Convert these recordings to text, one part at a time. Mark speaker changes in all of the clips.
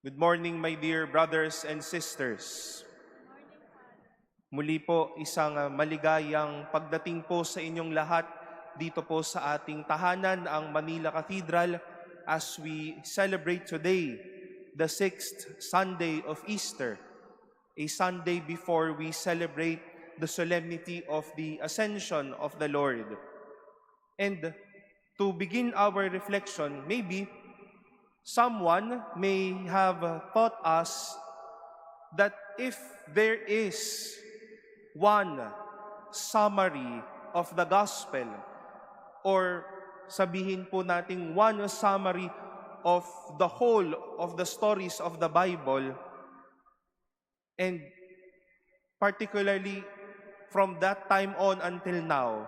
Speaker 1: Good morning, my dear brothers and sisters. Muli po, isang maligayang pagdating po sa inyong lahat dito po sa ating tahanan, ang Manila Cathedral, as we celebrate today, the 6th Sunday of Easter, a Sunday before we celebrate the solemnity of the Ascension of the Lord. And to begin our reflection, maybe someone may have taught us that if there is one summary of the gospel, or sabihin po natin one summary of the whole of the stories of the Bible, and particularly from that time on until now,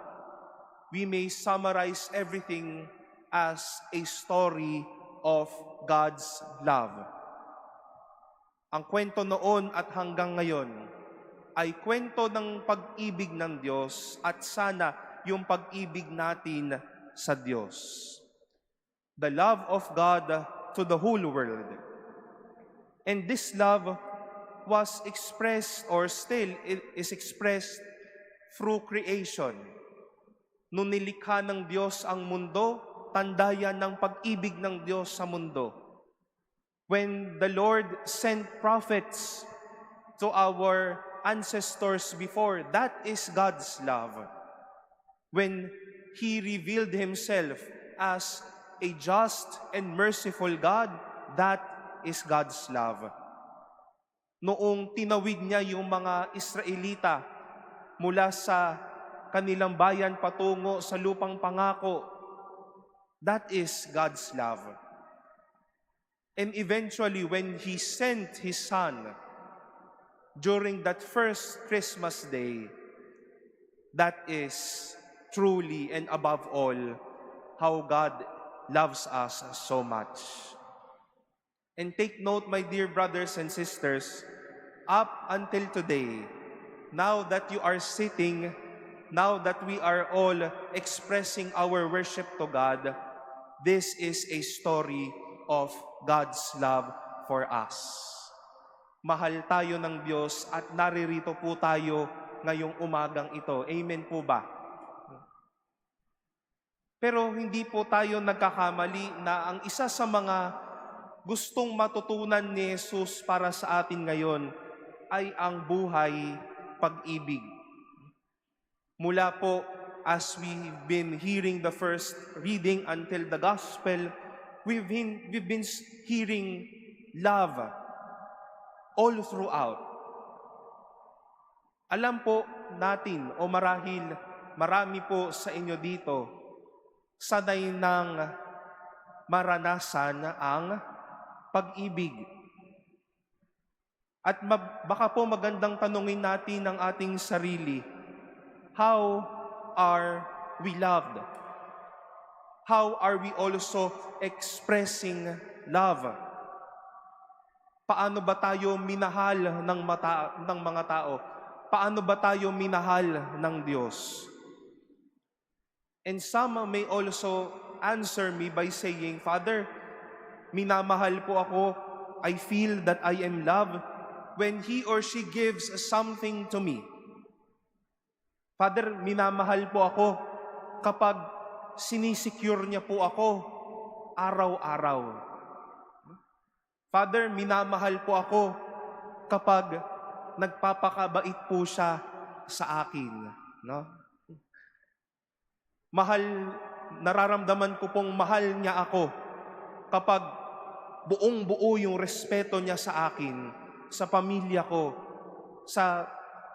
Speaker 1: we may summarize everything as a story of God's love. Ang kwento noon at hanggang ngayon ay kwento ng pag-ibig ng Diyos at sana yung pag-ibig natin sa Diyos. The love of God to the whole world. And this love was expressed or still is expressed through creation. Nung nilikha ng Diyos ang mundo, tanda yan ng pag-ibig ng Diyos sa mundo. When the Lord sent prophets to our ancestors before, that is God's love. When He revealed Himself as a just and merciful God, that is God's love. Noong tinawid niya yung mga Israelita mula sa kanilang bayan patungo sa lupang pangako, that is God's love. And eventually, when He sent His Son during that first Christmas day, that is truly and above all how God loves us so much. And take note, my dear brothers and sisters, up until today, now that you are sitting, now that we are all expressing our worship to God, this is a story of God's love for us. Mahal tayo ng Diyos at naririto po tayo ngayong umagang ito. Amen po ba? Pero hindi po tayo nagkakamali na ang isa sa mga gustong matutunan ni Jesus para sa atin ngayon ay ang buhay pag-ibig. Mula po as we've been hearing the first reading until the gospel, we've been hearing love all throughout. Alam po natin, o marahil marami po sa inyo dito, sanay ng maranasan ang pag-ibig. At baka po magandang tanungin natin ang ating sarili, how are we loved? How are we also expressing love? Paano ba tayo minahal ng mga tao? Paano ba tayo minahal ng Diyos? And some may also answer me by saying, Father, minamahal po ako, I feel that I am loved when he or she gives something to me. Father, minamahal po ako kapag sinisecure niya po ako araw-araw. Father, minamahal po ako kapag nagpapakabait po siya sa akin. No? Nararamdaman ko pong mahal niya ako kapag buong-buo yung respeto niya sa akin, sa pamilya ko, sa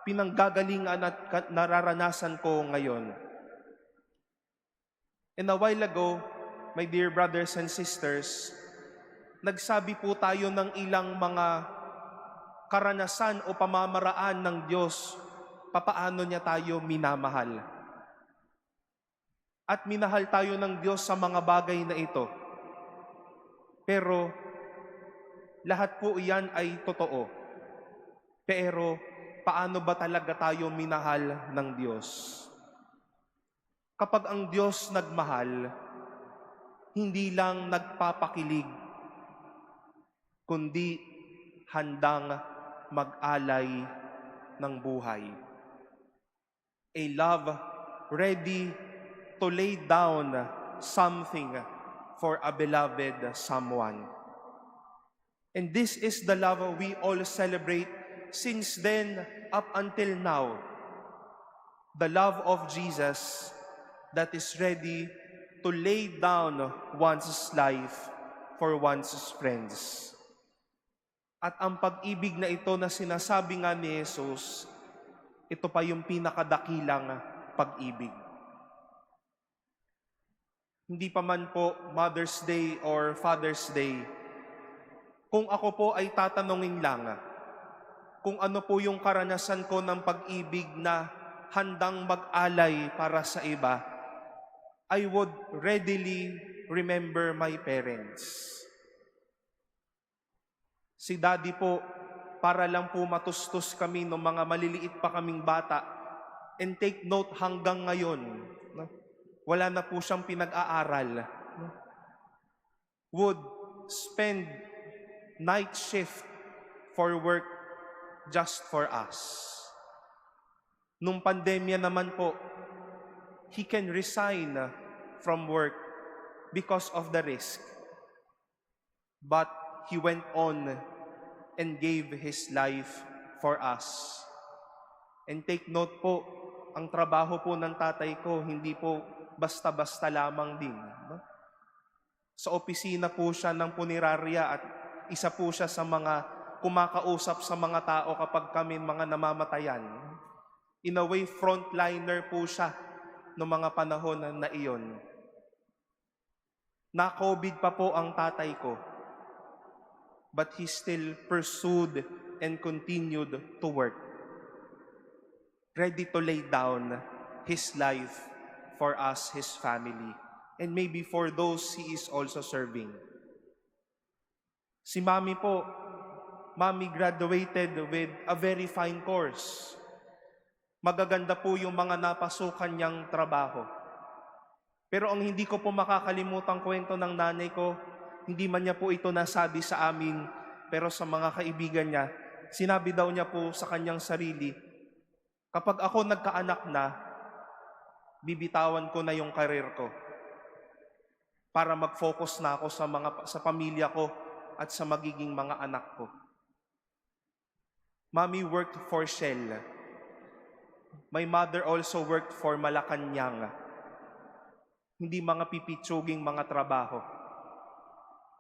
Speaker 1: pinanggagalingan at nararanasan ko ngayon. And a while ago, my dear brothers and sisters, nagsabi po tayo ng ilang mga karanasan o pamamaraan ng Diyos, papaano niya tayo minamahal. At minahal tayo ng Diyos sa mga bagay na ito. Pero lahat po iyan ay totoo. Pero paano ba talaga tayo minahal ng Diyos? Kapag ang Diyos nagmahal, hindi lang nagpapakilig, kundi handang mag-alay ng buhay. A love ready to lay down something for a beloved someone. And this is the love we all celebrate since then up until now. The love of Jesus that is ready to lay down one's life for one's friends. At ang pag-ibig na ito na sinasabi nga ni Jesus, ito pa yung pinakadakilang pag-ibig. Hindi pa man po Mother's Day or Father's Day, kung ako po ay tatanungin lang, kung ano po yung karanasan ko ng pag-ibig na handang mag-alay para sa iba, I would readily remember my parents. Si Daddy po, para lang po matustos kami nung mga maliliit pa kaming bata, and take note hanggang ngayon, no? Wala na po siyang pinag-aaral, no? Would spend night shift for work just for us. Nung pandemya naman po, he can resign from work because of the risk. But he went on and gave his life for us. And take note po, ang trabaho po ng tatay ko, hindi po basta-basta lamang din. No? Sa opisina po siya ng punerarya at isa po siya sa mga kumakausap sa mga tao kapag kami mga namamatayan. In a way, frontliner po siya noong mga panahon na iyon. Na-COVID pa po ang tatay ko, but he still pursued and continued to work, ready to lay down his life for us, his family, and maybe for those he is also serving. Si Mami po, Mami graduated with a very fine course. Magaganda po yung mga napasukan niyang trabaho. Pero ang hindi ko po makakalimutang kwento ng nanay ko, hindi man niya po ito nasabi sa amin, pero sa mga kaibigan niya, sinabi daw niya po sa kanyang sarili, kapag ako nagkaanak na, bibitawan ko na yung karir ko para mag-focus na ako sa pamilya ko at sa magiging mga anak ko. Mommy worked for Shell. My mother also worked for Malacanang. Hindi mga pipitsuging mga trabaho.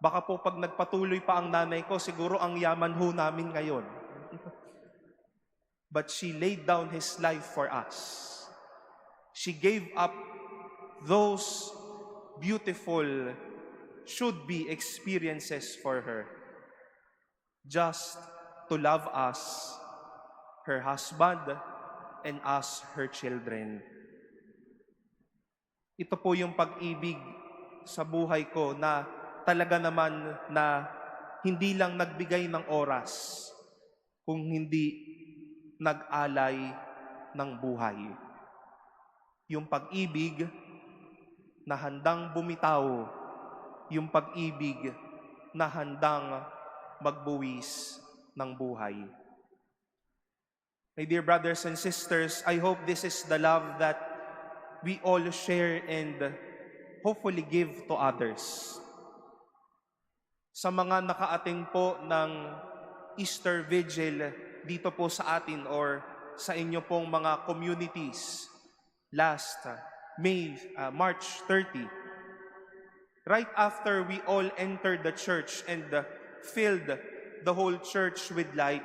Speaker 1: Baka po pag nagpatuloy pa ang nanay ko, siguro ang yaman ho namin ngayon. But she laid down his life for us. She gave up those beautiful, should-be experiences for her, just to love us, her husband, and us, her children. Ito po yung pag-ibig sa buhay ko na talaga naman na hindi lang nagbigay ng oras, kung hindi nag-alay ng buhay. Yung pag-ibig na handang bumitaw, yung pag-ibig na handang magbuwis ng buhay. My dear brothers and sisters, I hope this is the love that we all share and hopefully give to others. Sa mga nakaating po ng Easter Vigil dito po sa atin or sa inyo pong mga communities last March 30, right after we all entered the church and filled the whole church with light,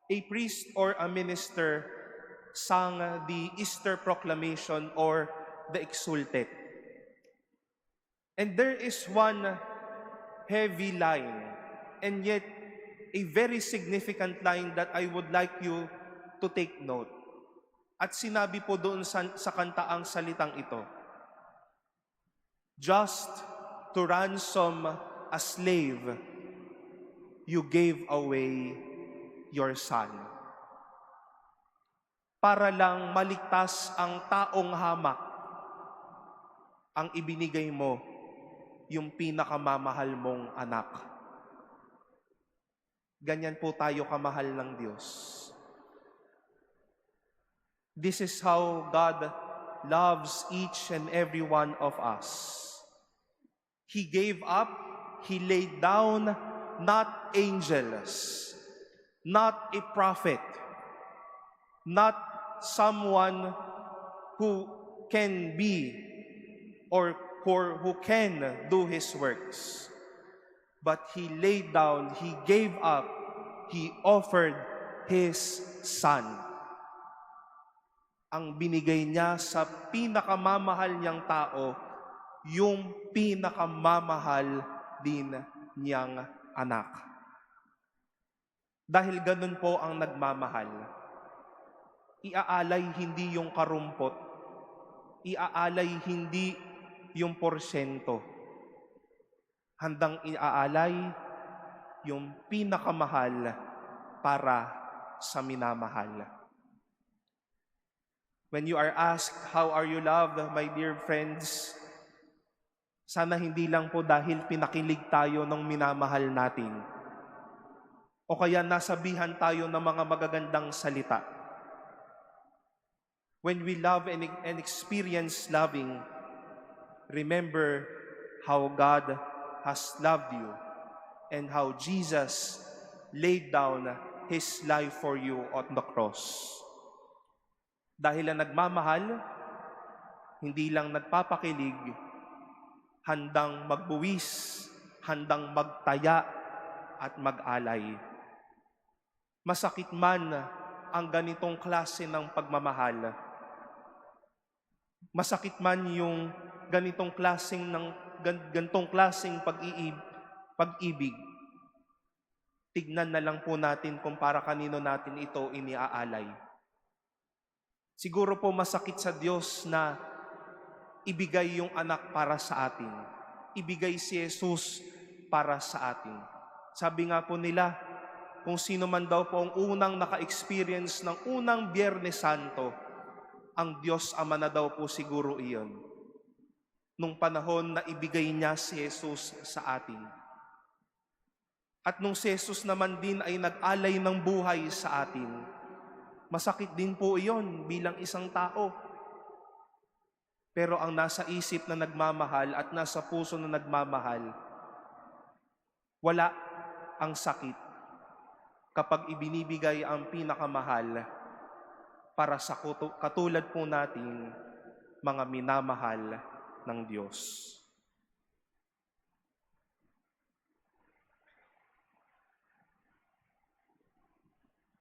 Speaker 1: a priest or a minister sang the Easter proclamation or the Exsultet. And there is one heavy line and yet a very significant line that I would like you to take note. At sinabi po doon sa kanta ang salitang ito, just to ransom a slave, you gave away your son. Para lang maligtas ang taong hamak, ang ibinigay mo yung pinakamamahal mong anak. Ganyan po tayo kamahal ng Diyos. This is how God loves each and every one of us. He gave up, He laid down, not angels, not a prophet, not someone who can be or who can do His works. But He laid down, He gave up, He offered His Son. Ang binigay niya sa pinakamamahal niyang tao, yung pinakamamahal din niyang anak. Dahil ganun po ang nagmamahal. Iaalay hindi yung karumpot, iaalay hindi yung porsyento. Handang iaalay yung pinakamahal para sa minamahal. When you are asked, how are you loved, my dear friends? Sana hindi lang po dahil pinakilig tayo ng minamahal natin. O kaya nasabihan tayo ng mga magagandang salita. When we love and experience loving, remember how God has loved you and how Jesus laid down His life for you on the cross. Dahil ang nagmamahal, hindi lang nagpapakilig, handang magbuwis, handang magtaya at mag-alay. Masakit man ang ganitong klase ng pagmamahal. Masakit man yung ganitong klaseng pag-ibig. Tignan na lang po natin kung para kanino natin ito iniaalay. Siguro po masakit sa Diyos na ibigay yung anak para sa atin. Ibigay si Jesus para sa atin. Sabi nga po nila, kung sino man daw po ang unang naka-experience ng unang Biyernes Santo, ang Diyos Ama na daw po siguro iyon. Nung panahon na ibigay niya si Jesus sa atin. At nung si Jesus naman din ay nag-alay ng buhay sa atin, masakit din po iyon bilang isang tao. Pero ang nasa isip na nagmamahal at nasa puso na nagmamahal, wala ang sakit kapag ibinibigay ang pinakamahal para sa katulad po nating mga minamahal ng Diyos.